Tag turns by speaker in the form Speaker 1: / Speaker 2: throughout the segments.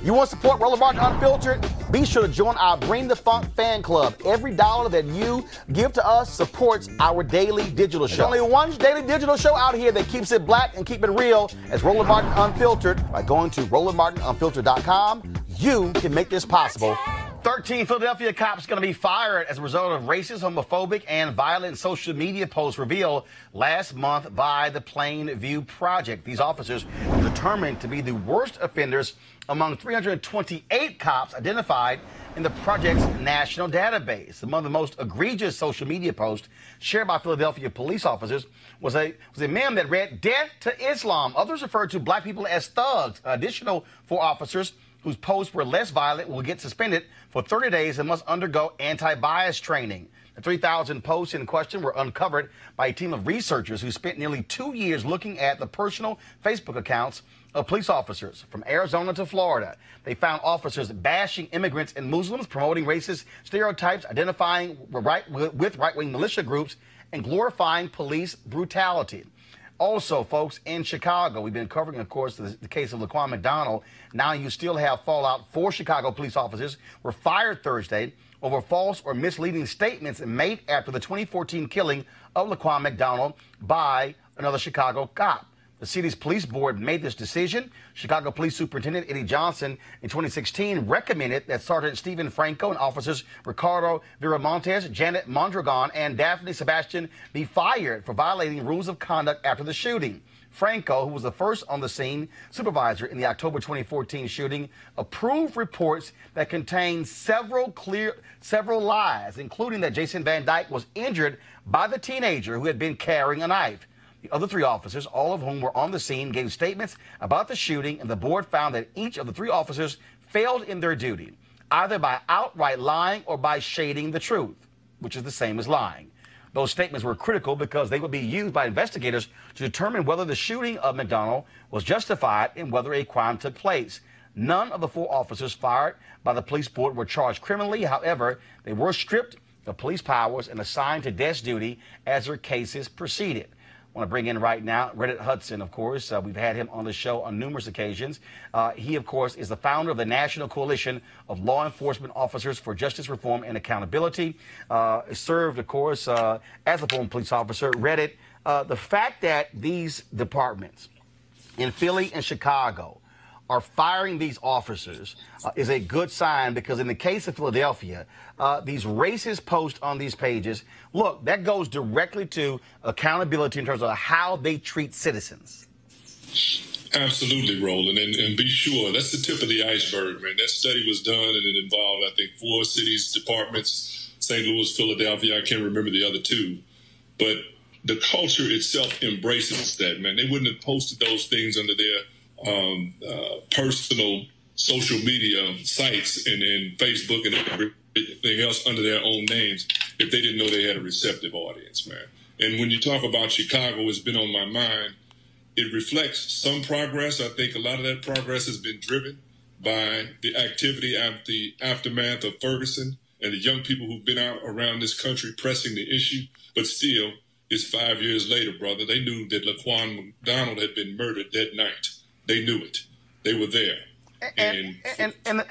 Speaker 1: You want to support Roland Martin Unfiltered? Be sure to join our Bring the Funk fan club. Every dollar that you give to us supports our daily digital show. There's only one daily digital show out here that keeps it black and keep it real. It's Roland Martin Unfiltered. By going to RolandMartinUnfiltered.com, you can make this possible. 13 Philadelphia cops going to be fired as a result of racist, homophobic, and violent social media posts revealed last month by the Plainview Project. These officers were determined to be the worst offenders among 328 cops identified in the project's national database. Among the most egregious social media posts shared by Philadelphia police officers was a meme that read, "Death to Islam." Others referred to black people as thugs. Additional 4 officers whose posts were less violent will get suspended for 30 days and must undergo anti-bias training. The 3,000 posts in question were uncovered by a team of researchers who spent nearly 2 years looking at the personal Facebook accounts of police officers from Arizona to Florida. They found officers bashing immigrants and Muslims, promoting racist stereotypes, identifying with right-wing militia groups, and glorifying police brutality. Also, folks, in Chicago, we've been covering, of course, the case of Laquan McDonald. Now you still have fallout. 4 Chicago police officers were fired Thursday over false or misleading statements made after the 2014 killing of Laquan McDonald by another Chicago cop. The city's police board made this decision. Chicago Police Superintendent Eddie Johnson in 2016 recommended that Sergeant Stephen Franco and officers Ricardo Viramontes, Janet Mondragon, and Daphne Sebastian be fired for violating rules of conduct after the shooting. Franco, who was the first on the scene supervisor in the October 2014 shooting, approved reports that contained several lies, including that Jason Van Dyke was injured by the teenager who had been carrying a knife. The other 3 officers, all of whom were on the scene, gave statements about the shooting, and the board found that each of the 3 officers failed in their duty, either by outright lying or by shading the truth, which is the same as lying. Those statements were critical because they would be used by investigators to determine whether the shooting of McDonald was justified and whether a crime took place. None of the 4 officers fired by the police board were charged criminally. However, they were stripped of police powers and assigned to desk duty as their cases proceeded. I want to bring in right now Redditt Hudson, of course. We've had him on the show on numerous occasions. He, of course, is the founder of the National Coalition of Law Enforcement Officers for Justice Reform and Accountability. Served, of course, as a former police officer. Redditt, the fact that these departments in Philly and Chicago are firing these officers is a good sign, because in the case of Philadelphia, these racist posts on these pages, look, that goes directly to accountability in terms of how they treat citizens.
Speaker 2: Absolutely, Roland, and be sure, that's the tip of the iceberg, man. That study was done, and it involved, I think, 4 cities, departments, St. Louis, Philadelphia, I can't remember the other 2. But the culture itself embraces that, man. They wouldn't have posted those things under their personal social media sites and Facebook and everything else under their own names if they didn't know they had a receptive audience, man. And when you talk about Chicago, it's been on my mind. It reflects some progress. I think a lot of that progress has been driven by the activity after the aftermath of Ferguson and the young people who've been out around this country pressing the issue. But still, it's 5 years later, brother. They knew that Laquan McDonald had been murdered that night. They knew it. They were there.
Speaker 1: And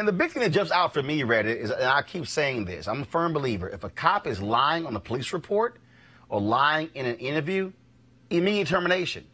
Speaker 1: the big thing that jumps out for me, Redditt, is, and I keep saying this, I'm a firm believer, if a cop is lying on a police report or lying in an interview, immediate termination,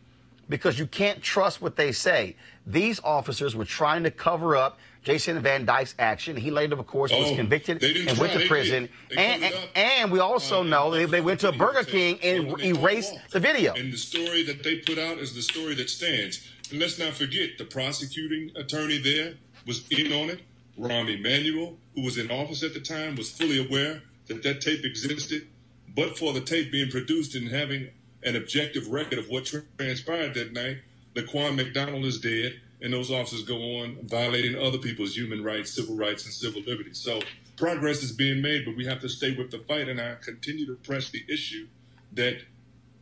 Speaker 1: because you can't trust what they say. These officers were trying to cover up Jason Van Dyke's action. He later, of course, was convicted and went to prison. And we also know they went to Burger King and erased the video.
Speaker 2: And the story that they put out is the story that stands. And let's not forget, the prosecuting attorney there was in on it. Rahm Emanuel, who was in office at the time, was fully aware that that tape existed. But for the tape being produced and having an objective record of what transpired that night, Laquan McDonald is dead, and those officers go on violating other people's human rights, civil rights, and civil liberties. So progress is being made, but we have to stay with the fight, and I continue to press the issue that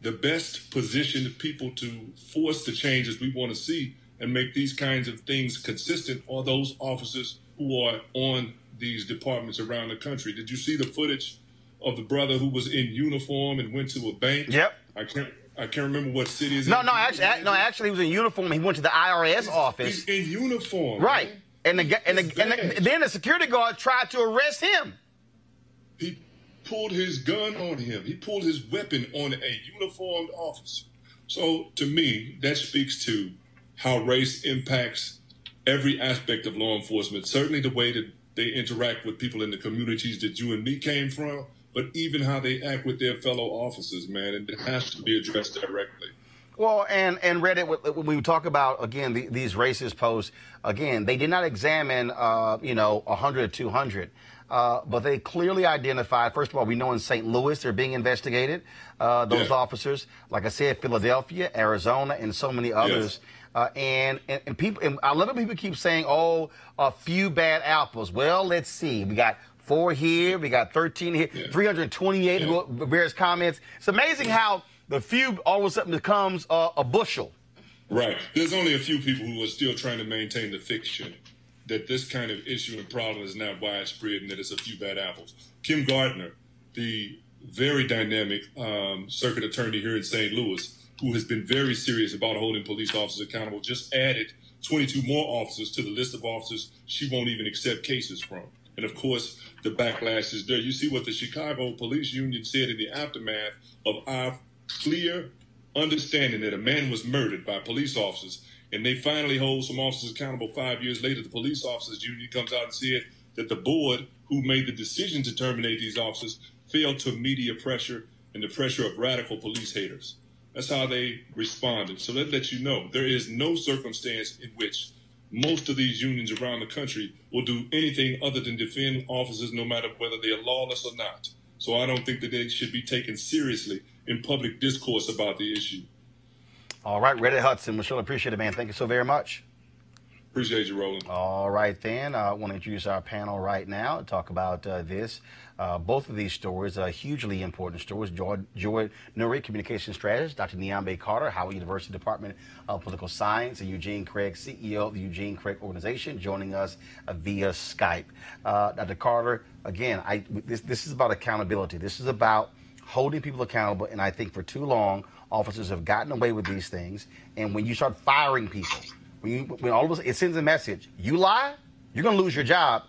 Speaker 2: the best positioned people to force the changes we want to see and make these kinds of things consistent are those officers who are on these departments around the country. Did you see the footage of the brother who was in uniform and went to a bank?
Speaker 1: Yep.
Speaker 2: I can't remember what city is.
Speaker 1: Actually, he was in uniform. He went to the IRS office.
Speaker 2: He's in uniform.
Speaker 1: Right.
Speaker 2: Man.
Speaker 1: And then the security guard tried to arrest him.
Speaker 2: He pulled his gun on him. He pulled his weapon on a uniformed officer. So to me, that speaks to how race impacts every aspect of law enforcement, certainly the way that they interact with people in the communities that you and me came from, but even how they act with their fellow officers, man, and it has to be addressed directly.
Speaker 1: Well, and Redditt, when we talk about, again, these racist posts, again, they did not examine, 100 or 200, but they clearly identified, first of all, we know in St. Louis they're being investigated, those officers, like I said, Philadelphia, Arizona, and so many others. And people, and a lot of people keep saying, oh, a few bad apples. Well, let's see. We got 4 here, we got 13 here, 328 various comments. It's amazing how the few all of a sudden becomes a bushel.
Speaker 2: Right. There's only a few people who are still trying to maintain the fiction that this kind of issue and problem is not widespread and that it's a few bad apples. Kim Gardner, the very dynamic circuit attorney here in St. Louis, who has been very serious about holding police officers accountable, just added 22 more officers to the list of officers she won't even accept cases from. And, of course, the backlash is there. You see what the Chicago Police Union said in the aftermath of our clear understanding that a man was murdered by police officers, and they finally hold some officers accountable 5 years later. The police officers union comes out and said that the board who made the decision to terminate these officers failed to media pressure and the pressure of radical police haters. That's how they responded. So that lets you know there is no circumstance in which most of these unions around the country will do anything other than defend officers no matter whether they are lawless or not. So I don't think that they should be taken seriously in public discourse about the issue.
Speaker 1: All right, Redditt Hudson, we sure appreciate it, man. Thank you so very much.
Speaker 2: Appreciate you, Roland.
Speaker 1: All right, then. I want to introduce our panel right now to talk about this. Both of these stories are hugely important stories. Joy Nuri, communication strategist, Dr. Niambe Carter, Howard University Department of Political Science, and Eugene Craig, CEO of the Eugene Craig Organization, joining us via Skype. Dr. Carter, again, this is about accountability. This is about holding people accountable, and I think for too long, officers have gotten away with these things. And when you start firing people, when all of a sudden it sends a message, you lie, you're going to lose your job.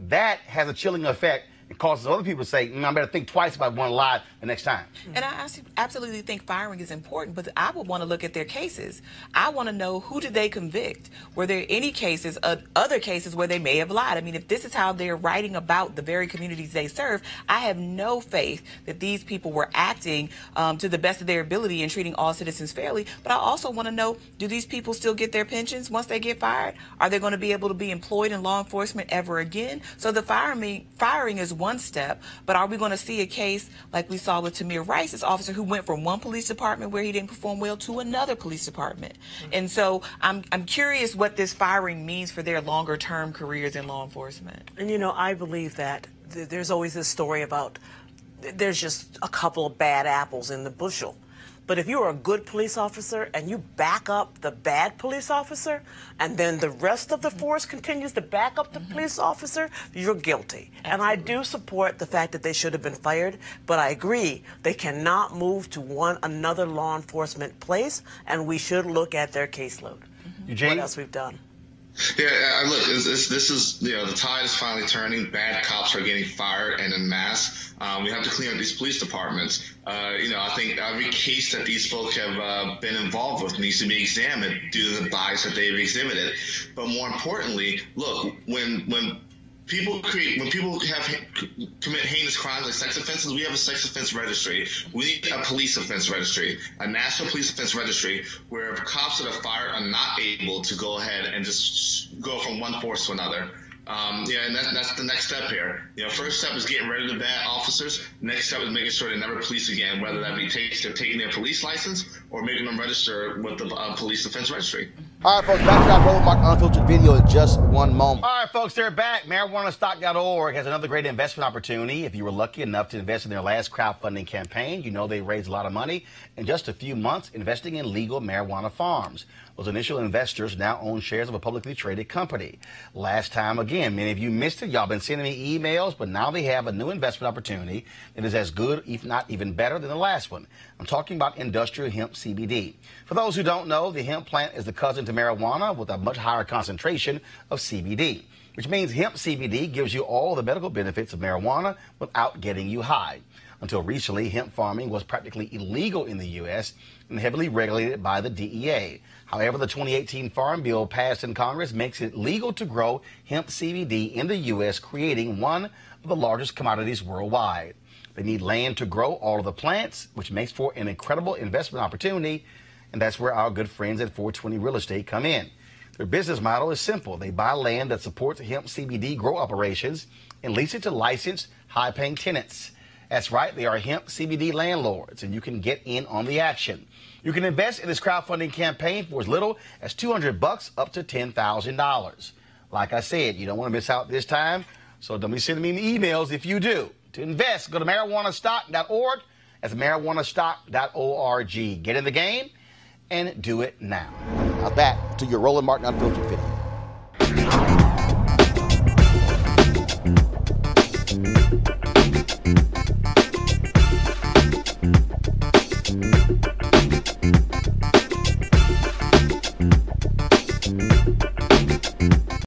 Speaker 1: That has a chilling effect. It causes other people to say, I better think twice about one lie the next time.
Speaker 3: And I absolutely think firing is important, but I would want to look at their cases. I want to know, who did they convict? Were there any cases, other cases where they may have lied? I mean, if this is how they're writing about the very communities they serve, I have no faith that these people were acting to the best of their ability and treating all citizens fairly. But I also want to know, do these people still get their pensions once they get fired? Are they going to be able to be employed in law enforcement ever again? So the firing is one step, but are we going to see a case like we saw with Tamir Rice, this officer who went from one police department where he didn't perform well to another police department? And so I'm curious what this firing means for their longer term careers in law enforcement.
Speaker 4: And I believe that there's always this story about there's just a couple of bad apples in the bushel. But if you're a good police officer and you back up the bad police officer, and then the rest of the force continues to back up the police officer, you're guilty. Absolutely. And I do support the fact that they should have been fired, but I agree they cannot move to another law enforcement place, and we should look at their caseload.
Speaker 1: Eugene?
Speaker 4: What else we've done.
Speaker 5: Yeah, look, this is, the tide is finally turning. Bad cops are getting fired and en masse. We have to clean up these police departments. I think every case that these folks have been involved with needs to be examined due to the bias that they've exhibited. But more importantly, look, when people commit heinous crimes like sex offenses, we have a sex offense registry. We need a police offense registry, a national police offense registry, where cops that are fired are not able to go ahead and just go from one force to another. And that's the next step here. First step is getting rid of the bad officers. Next step is making sure they never police again, whether that be taking their police license or making them register with the police offense registry.
Speaker 1: All right, folks, back to that Roland Martin Unfiltered video in just one moment. All right, folks, they're back. MarijuanaStock.org has another great investment opportunity. If you were lucky enough to invest in their last crowdfunding campaign, they raised a lot of money in just a few months investing in legal marijuana farms. Those initial investors now own shares of a publicly traded company. Last time, again, many of you missed it. Y'all been sending me emails, but now they have a new investment opportunity that is as good, if not even better, than the last one. I'm talking about industrial hemp CBD. For those who don't know, the hemp plant is the cousin to marijuana with a much higher concentration of CBD, which means hemp CBD gives you all the medical benefits of marijuana without getting you high. Until recently, hemp farming was practically illegal in the U.S. and heavily regulated by the DEA. However, the 2018 Farm Bill passed in Congress makes it legal to grow hemp CBD in the U.S., creating one of the largest commodities worldwide. They need land to grow all of the plants, which makes for an incredible investment opportunity, and that's where our good friends at 420 Real Estate come in. Their business model is simple. They buy land that supports hemp CBD grow operations and lease it to licensed, high-paying tenants. That's right, they are hemp CBD landlords, and you can get in on the action. You can invest in this crowdfunding campaign for as little as $200 up to $10,000. Like I said, you don't want to miss out this time, so don't be sending me emails if you do. To invest, go to marijuanastock.org. That's marijuanastock.org. Get in the game and do it now. Now back to your Roland Martin Unfiltered video.